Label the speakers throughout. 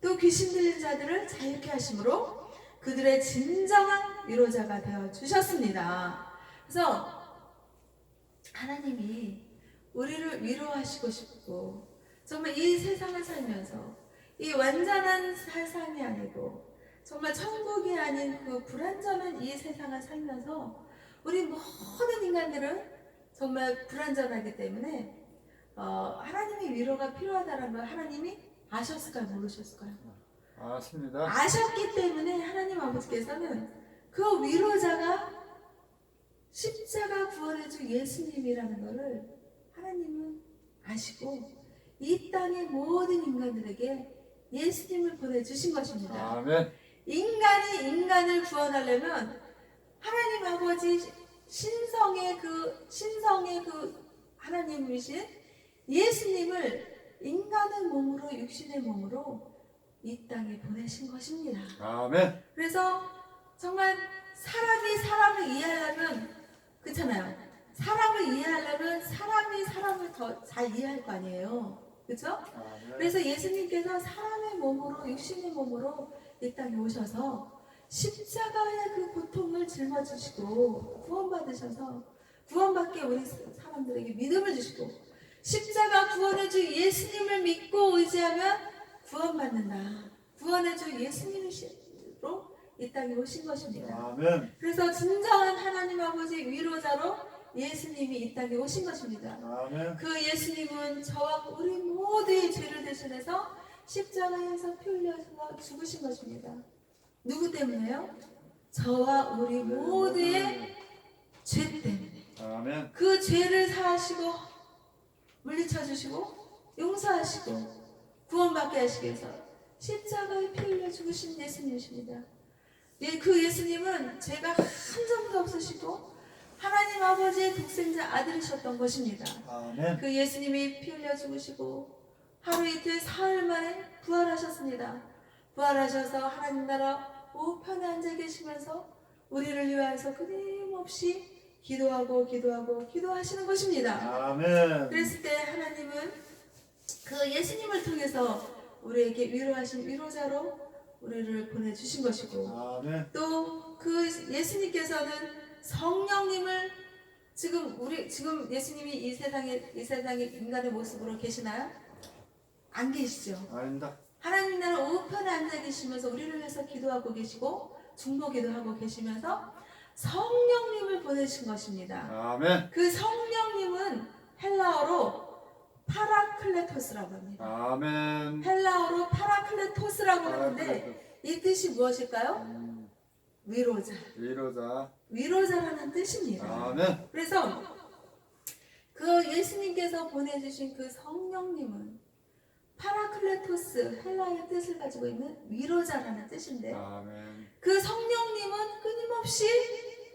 Speaker 1: 또 귀신 들린 자들을 자유케 하심으로 그들의 진정한 위로자가 되어 주셨습니다. 그래서 하나님이 우리를 위로하시고 싶고, 정말 이 세상을 살면서 이 완전한 세상이 아니고 정말 천국이 아닌 그 불완전한 이 세상을 살면서 우리 모든 인간들은 정말 불완전하기 때문에 하나님의 위로가 필요하다는 걸 하나님이 아셨을까요? 모르셨을까요?
Speaker 2: 알았습니다.
Speaker 1: 아셨기 때문에 하나님 아버지께서는 그 위로자가 십자가 구원해준 예수님이라는 것을 하나님은 아시고 이 땅의 모든 인간들에게 예수님을 보내주신 것입니다.
Speaker 2: 아멘.
Speaker 1: 인간이 인간을 구원하려면 하나님 아버지 신성의 그 하나님이신 예수님을 인간의 몸으로, 육신의 몸으로 이 땅에 보내신 것입니다.
Speaker 2: 아멘.
Speaker 1: 그래서 정말 사람이 사람을 이해하려면, 그렇잖아요. 사람을 이해하려면 사람이 사람을 더 잘 이해할 거 아니에요. 그렇죠? 그래서 예수님께서 사람의 몸으로, 육신의 몸으로 이 땅에 오셔서 십자가의 그 고통을 짊어지시고 구원받으셔서 구원받게 우리 사람들에게 믿음을 주시고, 십자가 구원해주 예수님을 믿고 의지하면 구원받는다. 구원해주 예수님으로 이 땅에 오신 것입니다.
Speaker 2: 아멘.
Speaker 1: 그래서 진정한 하나님 아버지 위로자로 예수님이 이 땅에 오신 것입니다.
Speaker 2: 아멘.
Speaker 1: 그 예수님은 저와 우리 모두의 죄를 대신해서 십자가에서 피 흘려서 죽으신 것입니다. 누구 때문에요? 저와 우리 모두의 죄 때문에.
Speaker 2: 아멘.
Speaker 1: 그 죄를 사하시고 물리쳐 주시고 용서하시고 구원받게 하시기 위해서 십자가에 피 흘려 죽으신 예수님이십니다. 예, 그 예수님은 죄가 한 점도 없으시고 하나님 아버지의 독생자 아들이셨던 것입니다.
Speaker 2: 아멘.
Speaker 1: 그 예수님이 피 흘려 죽으시고 하루 이틀 사흘 만에 부활하셨습니다. 부활하셔서 하나님 나라 우편에 앉아 계시면서 우리를 위하여서 끊임없이 기도하시는 것입니다.
Speaker 2: 아멘.
Speaker 1: 그랬을 때 하나님은 그 예수님을 통해서 우리에게 위로하신 위로자로 우리를 보내주신 것이고,
Speaker 2: 아멘.
Speaker 1: 또 그 예수님께서는 성령님을 지금 예수님이 이 세상에 인간의 모습으로 계시나요? 안 계시죠.
Speaker 2: 아닙니다.
Speaker 1: 하나님 나라 우편에 앉아 계시면서 우리를 위해서 기도하고 계시고 중보기도 하고 계시면서 성령님을 보내신 것입니다.
Speaker 2: 아멘.
Speaker 1: 그 성령님은 헬라어로 파라클레토스라고 합니다.
Speaker 2: 아멘.
Speaker 1: 헬라어로 파라클레토스라고 하는데 이 뜻이 무엇일까요? 위로자. 위로자라는 뜻입니다.
Speaker 2: 아멘.
Speaker 1: 그래서 그 예수님께서 보내주신 그 성령님은 파라클레토스, 헬라어의 뜻을 가지고 있는 위로자라는 뜻인데,
Speaker 2: 아멘.
Speaker 1: 그 성령님은 끊임없이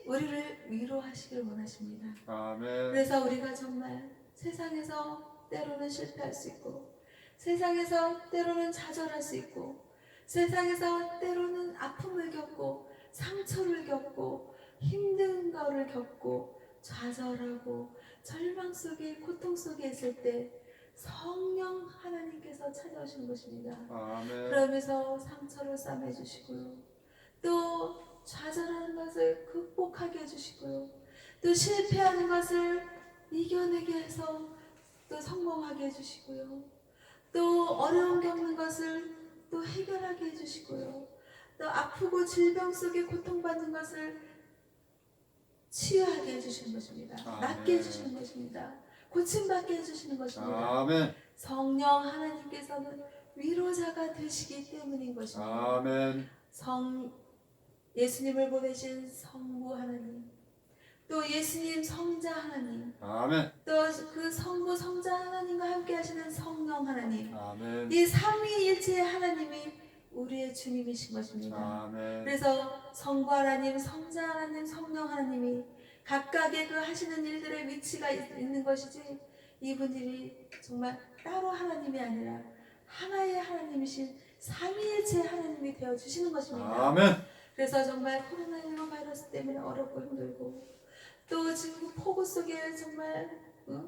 Speaker 1: 우리를 위로하시길 원하십니다.
Speaker 2: 아멘.
Speaker 1: 그래서 우리가 정말 세상에서 때로는 실패할 수 있고, 세상에서 때로는 좌절할 수 있고, 세상에서 때로는 아픔을 겪고 상처를 겪고 힘든 거를 겪고 좌절하고 절망 속에 고통 속에 있을 때 성령 하나님께서 찾아오시는 것입니다.
Speaker 2: 아멘.
Speaker 1: 그러면서 상처를 싸매주시고요, 또 좌절하는 것을 극복하게 해주시고요, 또 실패하는 것을 이겨내게 해서 또 성공하게 해주시고요, 또 어려움 겪는 것을 또 해결하게 해주시고요, 또 아프고 질병 속에 고통받는 것을 치유하게 해주시는 것입니다. 낫게 해주시는 것입니다. 고침받게 해주시는 것입니다.
Speaker 2: 아멘.
Speaker 1: 성령 하나님께서는 위로자가 되시기 때문인 것입니다.
Speaker 2: 아멘.
Speaker 1: 예수님을 보내신 성부 하나님, 또 예수님 성자 하나님,
Speaker 2: 아멘.
Speaker 1: 또 그 성부 성자 하나님과 함께 하시는 성령 하나님,
Speaker 2: 아멘.
Speaker 1: 이 삼위일체의 하나님이 우리의 주님이신 것입니다.
Speaker 2: 아멘.
Speaker 1: 그래서 성부 하나님, 성자 하나님, 성령 하나님이 각각의 그 하시는 일들의 위치가 있는 것이지, 이분들이 정말 따로 하나님이 아니라 하나의 하나님이신 삼위일체 하나님이 되어 주시는 것입니다.
Speaker 2: 아멘.
Speaker 1: 그래서 정말 코로나19 바이러스 때문에 어렵고 힘들고, 또 지금 폭우 속에 정말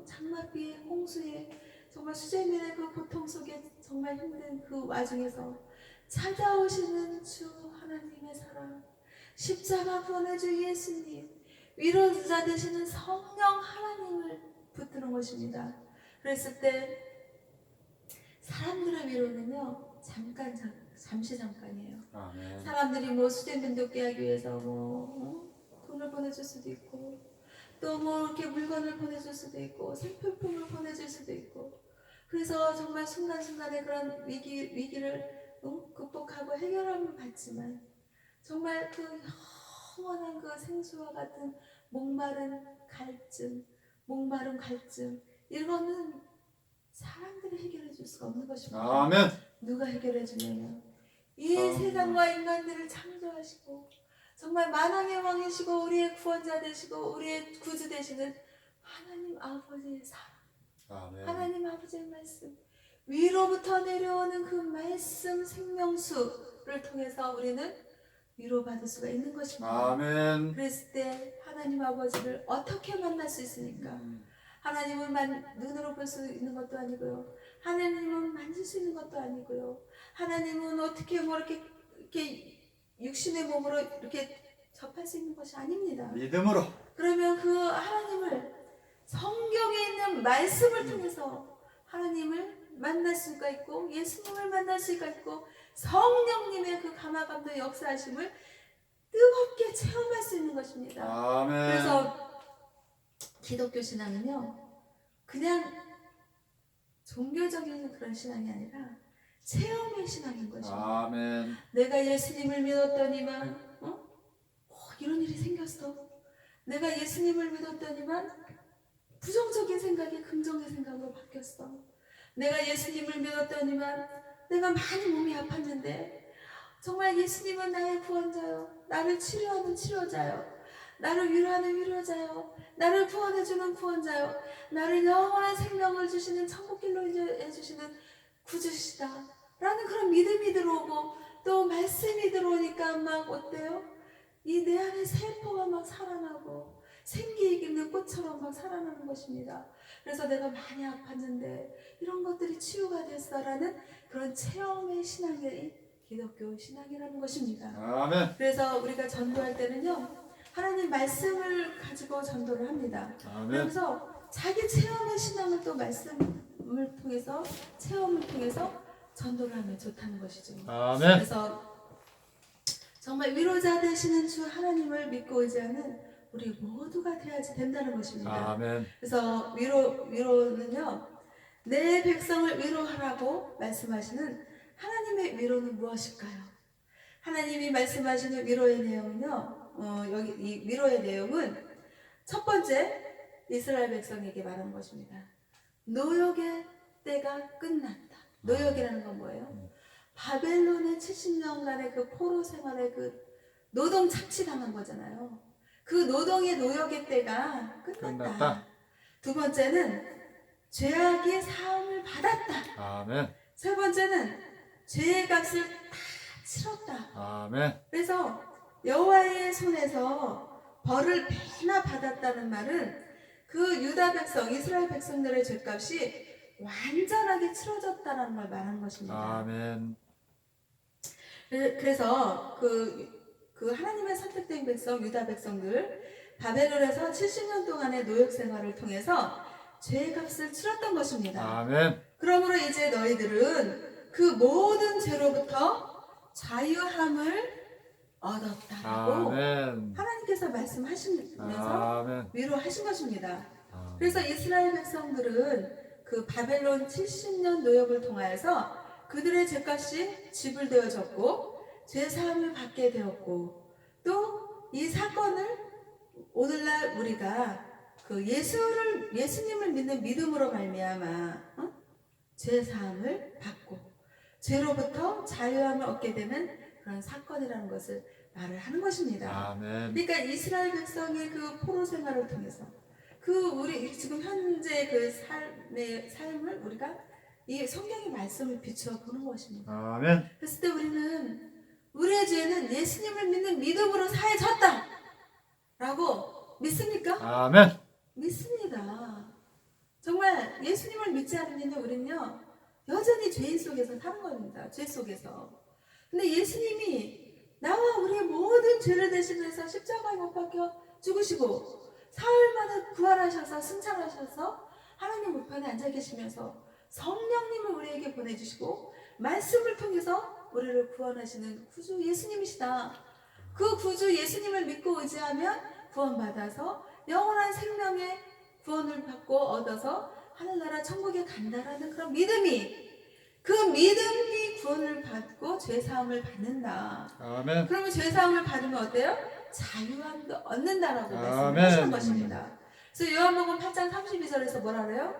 Speaker 1: 장맛비에 홍수에 정말 수재민의 그 고통 속에 정말 힘든 그 와중에서 찾아오시는 주 하나님의 사랑, 십자가 보내주 예수님, 위로자 되시는 성령 하나님을 붙드는 것입니다. 그랬을 때 사람들의 위로는요 잠시 잠깐이에요.
Speaker 2: 아멘.
Speaker 1: 사람들이 뭐 수제 면도기 하기 위해서 돈을 보내줄 수도 있고, 또 뭐 이렇게 물건을 보내줄 수도 있고, 생필품을 보내줄 수도 있고, 그래서 정말 순간순간에 그런 위기를 극복하고 해결함을 받지만, 정말 그 영원한 그 생수와 같은 목마른 갈증, 이거는 사람들이 해결해 줄 수가 없는 것입니다.
Speaker 2: 아멘.
Speaker 1: 누가 해결해 주냐면 이
Speaker 2: 아멘.
Speaker 1: 세상과 인간들을 창조하시고 정말 만왕의 왕이시고 우리의 구원자 되시고 우리의 구주 되시는 하나님 아버지의 사랑,
Speaker 2: 아멘.
Speaker 1: 하나님 아버지의 말씀, 위로부터 내려오는 그 말씀 생명수를 통해서 우리는 위로받을 수가 있는 것입니다.
Speaker 2: 아멘.
Speaker 1: 그랬을 때 하나님 아버지를 어떻게 만날 수 있습니까? 하나님을 눈으로 볼 수 있는 것도 아니고요, 하나님은 만질 수 있는 것도 아니고요, 하나님은 어떻게 뭐 이렇게 육신의 몸으로 이렇게 접할 수 있는 것이 아닙니다.
Speaker 2: 믿음으로.
Speaker 1: 그러면 그 하나님을 성경에 있는 말씀을 통해서 하나님을 만날 수가 있고, 예수님을 만날 수가 있고, 성령님의 그 감화감도 역사하심을 뜨겁게 체험할 수 있는 것입니다.
Speaker 2: 아멘.
Speaker 1: 그래서 기독교 신앙은요 그냥 종교적인 그런 신앙이 아니라 체험의 신앙인 것입니다.
Speaker 2: 아멘.
Speaker 1: 내가 예수님을 믿었더니만 이런 일이 생겼어. 내가 예수님을 믿었더니만 부정적인 생각이 긍정의 생각으로 바뀌었어. 내가 예수님을 믿었더니만 내가 많이 몸이 아팠는데 정말 예수님은 나의 구원자요, 나를 치료하는 치료자요, 나를 위로하는 위로자요, 나를 구원해주는 구원자요, 나를 영원한 생명을 주시는 천국길로 해주시는 구주시다 라는 그런 믿음이 들어오고, 또 말씀이 들어오니까 막 어때요? 이 내 안에 세포가 막 살아나고 생기 있는 꽃처럼 막 살아나는 것입니다. 그래서 내가 많이 아팠는데 이런 것들이 치유가 됐어라는 그런 체험의 신앙이 기독교 신앙이라는 것입니다.
Speaker 2: 아멘.
Speaker 1: 그래서 우리가 전도할 때는요 하나님 말씀을 가지고 전도를 합니다.
Speaker 2: 아멘.
Speaker 1: 그래서 자기 체험의 신앙을 또 말씀을 통해서, 체험을 통해서 전도를 하면 좋다는 것이죠.
Speaker 2: 아멘.
Speaker 1: 그래서 정말 위로자 되시는 주 하나님을 믿고 의지하는 우리 모두가 되어야지 된다는 것입니다.
Speaker 2: 아멘.
Speaker 1: 그래서 위로는요 내 백성을 위로하라고 말씀하시는 하나님의 위로는 무엇일까요? 하나님이 말씀하시는 위로의 내용은요 여기 이 위로의 내용은 첫 번째 이스라엘 백성에게 말하는 것입니다. 노역의 때가 끝났다. 노역이라는 건 뭐예요? 바벨론의 70년간의 그 포로 생활의 그 노동 착취당한 거잖아요. 그 노동의 노역의 때가 끝났다. 두 번째는 죄악의 사함을 받았다.
Speaker 2: 아멘.
Speaker 1: 세 번째는 죄의 값을 다 치렀다.
Speaker 2: 아멘.
Speaker 1: 그래서 여호와의 손에서 벌을 배나 받았다는 말은 그 유다 백성, 이스라엘 백성들의 죄값이 완전하게 치러졌다는 걸 말하는 것입니다.
Speaker 2: 아멘.
Speaker 1: 그래서 그 하나님의 선택된 백성, 유다 백성들 바벨론에서 70년 동안의 노역 생활을 통해서 죄의 값을 치렀던 것입니다.
Speaker 2: 아멘.
Speaker 1: 그러므로 이제 너희들은 그 모든 죄로부터 자유함을 얻었다고
Speaker 2: 아멘.
Speaker 1: 하나님께서 말씀하시면서
Speaker 2: 아멘.
Speaker 1: 위로하신 것입니다.
Speaker 2: 아멘.
Speaker 1: 그래서 이스라엘 백성들은 그 바벨론 70년 노역을 통하여서 그들의 죄값이 지불되어졌고 죄사함을 받게 되었고, 또 이 사건을 오늘날 우리가 그 예수님을 믿는 믿음으로 말미암아 죄사함을 받고 죄로부터 자유함을 얻게 되는 그런 사건이라는 것을 말을 하는 것입니다.
Speaker 2: 아멘.
Speaker 1: 그러니까 이스라엘 백성의 그 포로 생활을 통해서 우리 지금 현재 그 삶을 우리가 이 성경의 말씀을 비추어 보는 것입니다.
Speaker 2: 아멘.
Speaker 1: 그랬을 때 우리는 우리의 죄는 예수님을 믿는 믿음으로 사해졌다 라고 믿습니까?
Speaker 2: 아멘.
Speaker 1: 믿습니다. 정말 예수님을 믿지 않으면 우리는요 여전히 죄인 속에서 사는 겁니다. 죄 속에서. 근데 예수님이 나와 우리의 모든 죄를 대신해서 십자가에 못 박혀 죽으시고 사흘 만에 부활하셔서 승천하셔서 하나님 우편에 앉아 계시면서 성령님을 우리에게 보내주시고 말씀을 통해서 우리를 구원하시는 구주 예수님이시다. 그 구주 예수님을 믿고 의지하면 구원받아서 영원한 생명의 구원을 받고 얻어서 하늘나라 천국에 간다라는 그런 믿음이, 그 믿음이 구원을 받고 죄사함을 받는다.
Speaker 2: 아멘.
Speaker 1: 그러면 죄사함을 받으면 어때요? 자유함도 얻는다라고
Speaker 2: 아멘.
Speaker 1: 말씀하시는 것입니다. 그래서 요한복음 8장 32절에서 뭐라 그래요?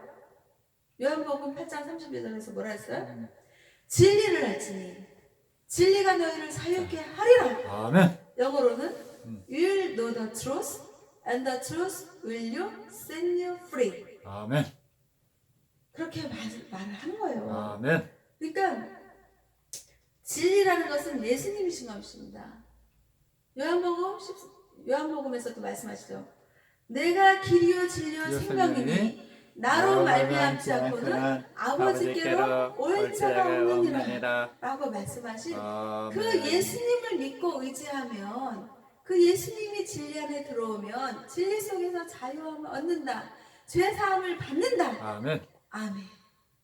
Speaker 1: 요한복음 8장 32절에서 뭐라 했어요? 진리를 알지니 진리가 너희를 자유케 하리라.
Speaker 2: 아멘.
Speaker 1: 영어로는 You will know the truth and the truth will you set you free.
Speaker 2: 아멘.
Speaker 1: 그렇게 말을 하는 거예요.
Speaker 2: 아멘.
Speaker 1: 그러니까 진리라는 것은 예수님이신 것입니다. 요한복음에서도 말씀하시죠. 내가 길이요 진리요 생명이니 나로 말미암지 않고는 아버지께로 올 자가 없느니라 라고 말씀하신 그 예수님을 믿고 의지하면, 그 예수님이 진리 안에 들어오면 진리 속에서 자유함을 얻는다, 죄사함을 받는다.
Speaker 2: 아멘.
Speaker 1: 아멘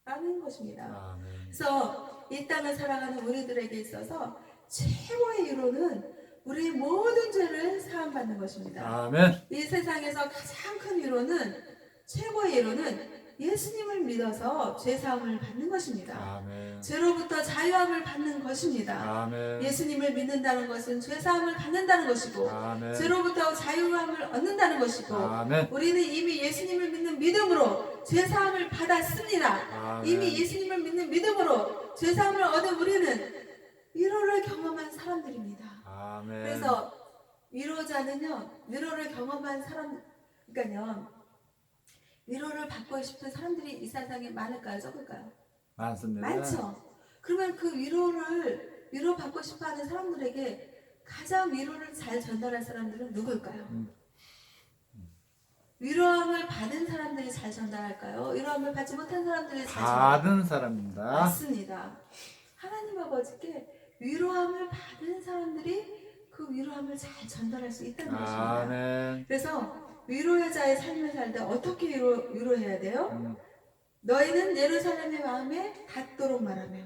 Speaker 1: 라는 것입니다.
Speaker 2: 아멘.
Speaker 1: 그래서 이 땅을 살아가는 우리들에게 있어서 최고의 위로는 우리의 모든 죄를 사함받는 것입니다.
Speaker 2: 아멘.
Speaker 1: 이 세상에서 가장 큰 위로는, 최고의 위로는 예수님을 믿어서 죄사함을 받는 것입니다.
Speaker 2: 아멘.
Speaker 1: 죄로부터 자유함을 받는 것입니다.
Speaker 2: 아멘.
Speaker 1: 예수님을 믿는다는 것은 죄사함을 받는다는 것이고
Speaker 2: 아멘.
Speaker 1: 죄로부터 자유함을 얻는다는 것이고
Speaker 2: 아멘.
Speaker 1: 우리는 이미 예수님을 믿는 믿음으로 죄사함을 받았습니다.
Speaker 2: 아멘.
Speaker 1: 이미 예수님을 믿는 믿음으로 죄사함을 얻은 우리는 위로를 경험한 사람들입니다.
Speaker 2: 아멘.
Speaker 1: 그래서 위로자는요, 위로를 경험한 사람, 그러니까요, 위로를 받고 싶은 사람들이 이 세상에 많을까요, 적을까요?
Speaker 2: 많습니다.
Speaker 1: 많죠. 그러면 그 위로 받고 싶어하는 사람들에게 가장 위로를 잘 전달할 사람들은 누굴까요? 위로함을 받은 사람들이 잘 전달할까요? 위로함을 받지 못한 사람들이 잘
Speaker 2: 받은 사람입니다.
Speaker 1: 맞습니다. 하나님 아버지께 위로함을 받은 사람들이 그 위로함을 잘 전달할 수 있다는 것입니다.
Speaker 2: 아멘.
Speaker 1: 그래서 위로자의 삶을 살 때 어떻게 위로해야 돼요? 너희는 예루살렘의 마음에 닿도록 말하며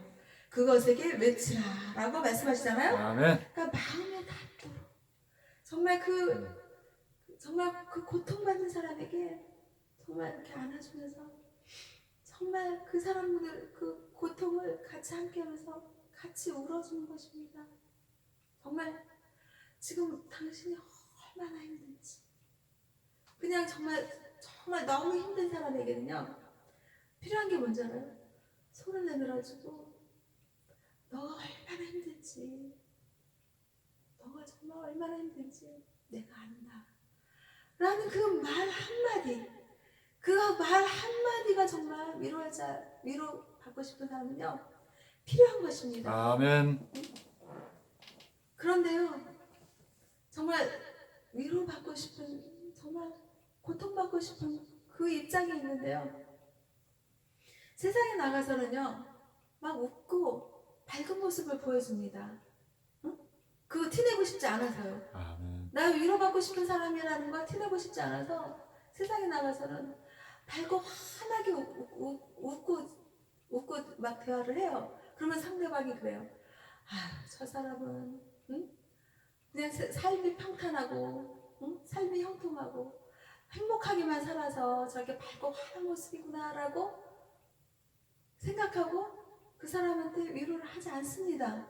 Speaker 1: 그것에게 외치라 라고 말씀하시잖아요.
Speaker 2: 아멘.
Speaker 1: 그러니까 마음에 닿도록, 정말 그 고통받는 사람에게 정말 이렇게 안아주면서 정말 그 사람들 그 고통을 같이 함께하면서 같이 울어주는 것입니다. 정말 지금 당신이 얼마나 힘든지, 그냥 정말 너무 힘든 사람에게는요 필요한 게 뭔지 알아요? 손을 내밀어주고 너가 얼마나 힘든지, 너가 정말 얼마나 힘든지 내가 안다 라는 그 말 한마디, 그 말 한마디가 정말 위로 받고 싶은 사람은요 필요한 것입니다.
Speaker 2: 아멘.
Speaker 1: 그런데요, 정말 위로받고 싶은, 정말 고통받고 싶은 그 입장이 있는데요, 세상에 나가서는요 막 웃고 밝은 모습을 보여줍니다. 응? 그거 티내고 싶지 않아서요.
Speaker 2: 아멘.
Speaker 1: 나 위로받고 싶은 사람이라는 거 티내고 싶지 않아서 세상에 나가서는 밝고 환하게 웃고 막 대화를 해요. 그러면 상대방이 그래요. 아, 저 사람은 그냥 삶이 평탄하고 삶이 형통하고 행복하게만 살아서 저렇게 밝고 환한 모습이구나 라고 생각하고 그 사람한테 위로를 하지 않습니다.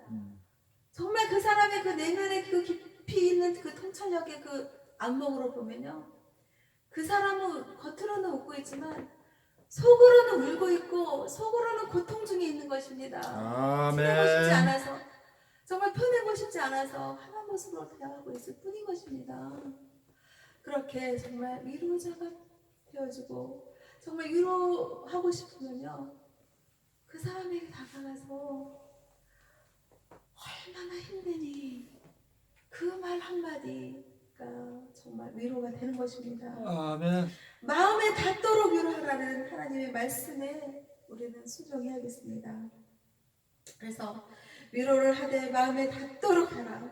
Speaker 1: 정말 그 사람의 그 내면의 그 깊이 있는 그 통찰력의 그 안목으로 보면요, 그 사람은 겉으로는 웃고 있지만 속으로는 울고 있고 속으로는 고통 중에 있는 것입니다. 티내고 싶지
Speaker 2: 아멘.
Speaker 1: 않아서, 정말 표내고 싶지 않아서 환한 모습으로 대화하고 있을 뿐인 것입니다. 그렇게 정말 위로자가 되어주고 정말 위로하고 싶으면요 그 사람에게 다가가서 얼마나 힘드니 그 말 한마디가 정말 위로가 되는 것입니다.
Speaker 2: 아멘.
Speaker 1: 마음에 닿도록 위로하라는 하나님의 말씀에 우리는 순종해야겠습니다. 그래서 위로를 하되 마음에 닿도록 하라.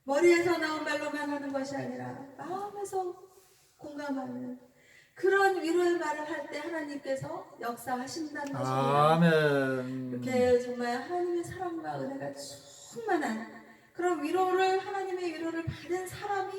Speaker 1: 머리에서 나온 말로만 하는 것이 아니라 마음에서 공감하는 그런 위로의 말을 할 때 하나님께서 역사하신다는 것입니다.
Speaker 2: 아멘.
Speaker 1: 이렇게 정말 하나님의 사랑과 은혜가 충만한 그런 위로를 하나님의 위로를 받은 사람이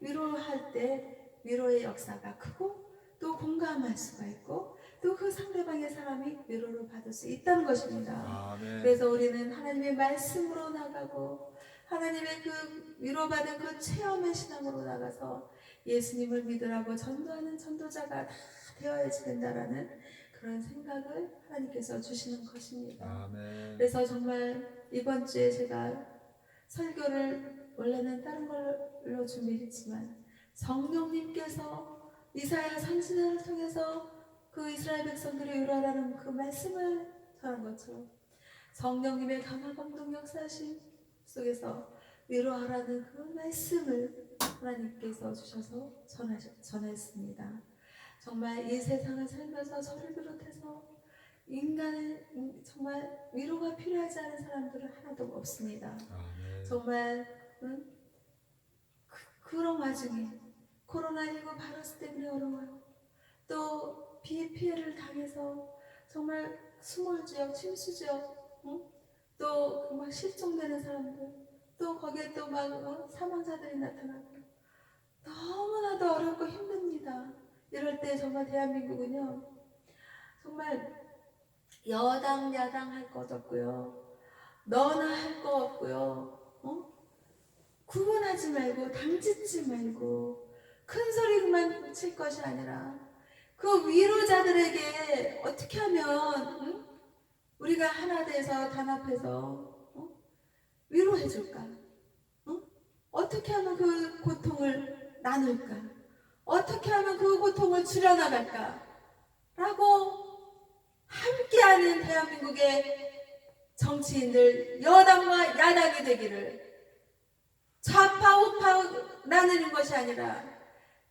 Speaker 1: 위로할 때 위로의 역사가 크고 또 공감할 수가 있고 또 그 상대방의 사람이 위로를 받을 수 있다는 것입니다.
Speaker 2: 아멘.
Speaker 1: 그래서 우리는 하나님의 말씀으로 나가고 하나님의 그 위로받은 그 체험의 신앙으로 나가서 예수님을 믿으라고 전도하는 전도자가 다 되어야지 된다라는 그런 생각을 하나님께서 주시는 것입니다.
Speaker 2: 아멘.
Speaker 1: 그래서 정말 이번 주에 제가 설교를 원래는 다른 걸로 준비했지만 성령님께서 이사야 선지자를 통해서 그 이스라엘 백성들이 위로하라는 그 말씀을 전한 것처럼 성령님의 강한 감동 역사하심 속에서 위로하라는 그 말씀을 하나님께서 주셔서 전했습니다. 정말 이 세상을 살면서 저를 비롯해서 인간의 정말 위로가 필요하지 않은 사람들은 하나도 없습니다.
Speaker 2: 아멘.
Speaker 1: 정말 그런 와중에 코로나19 바이러스 때문에 어려워요. 또 비 피해를 당해서 정말 수몰지역, 침수지역, 또 막 실종되는 사람들, 또 거기에 또 막 사망자들이 나타나고 너무나도 어렵고 힘듭니다. 이럴 때 정말 대한민국은요, 정말 여당 야당 할 것 없고요, 너나 할 거 없고요, 구분하지 말고 당짓지 말고 큰 소리만 칠 것이 아니라 그 위로자들에게 어떻게 하면 우리가 하나 돼서 단합해서 위로해 줄까? 어떻게 하면 그 고통을 나눌까? 어떻게 하면 그 고통을 줄여나갈까? 라고 함께하는 대한민국의 정치인들 여당과 야당이 되기를, 좌파 우파 나누는 것이 아니라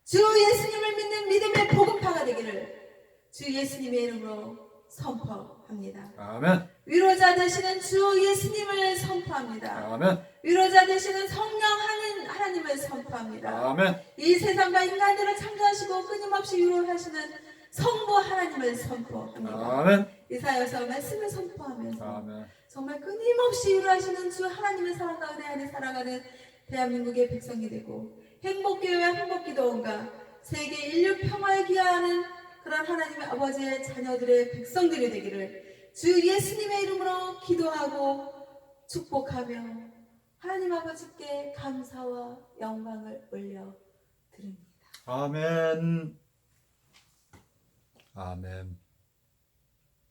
Speaker 1: 주 예수님을 믿는 믿음의 복음파가 되기를 주 예수님의 이름으로 선포합니다.
Speaker 2: 아멘.
Speaker 1: 위로자 되시는 주 예수님을 선포합니다.
Speaker 2: 아멘.
Speaker 1: 위로자 되시는 성령 하나님을 선포합니다.
Speaker 2: 아멘.
Speaker 1: 이 세상과 인간들을 창조하시고 끊임없이 위로하시는 성부 하나님을 선포합니다.
Speaker 2: 아멘.
Speaker 1: 이사야서 말씀을 선포하면서
Speaker 2: 아멘.
Speaker 1: 정말 끊임없이 위로하시는 주 하나님의 사랑과 은혜 안에 살아가는 대한민국의 백성이 되고 행복교회와 행복기도원과 세계 인류 평화에 기여하는 그런 하나님의 아버지의 자녀들의 백성들이 되기를 주 예수님의 이름으로 기도하고 축복하며 하나님 아버지께 감사와 영광을 올려드립니다.
Speaker 2: 아멘. 아멘.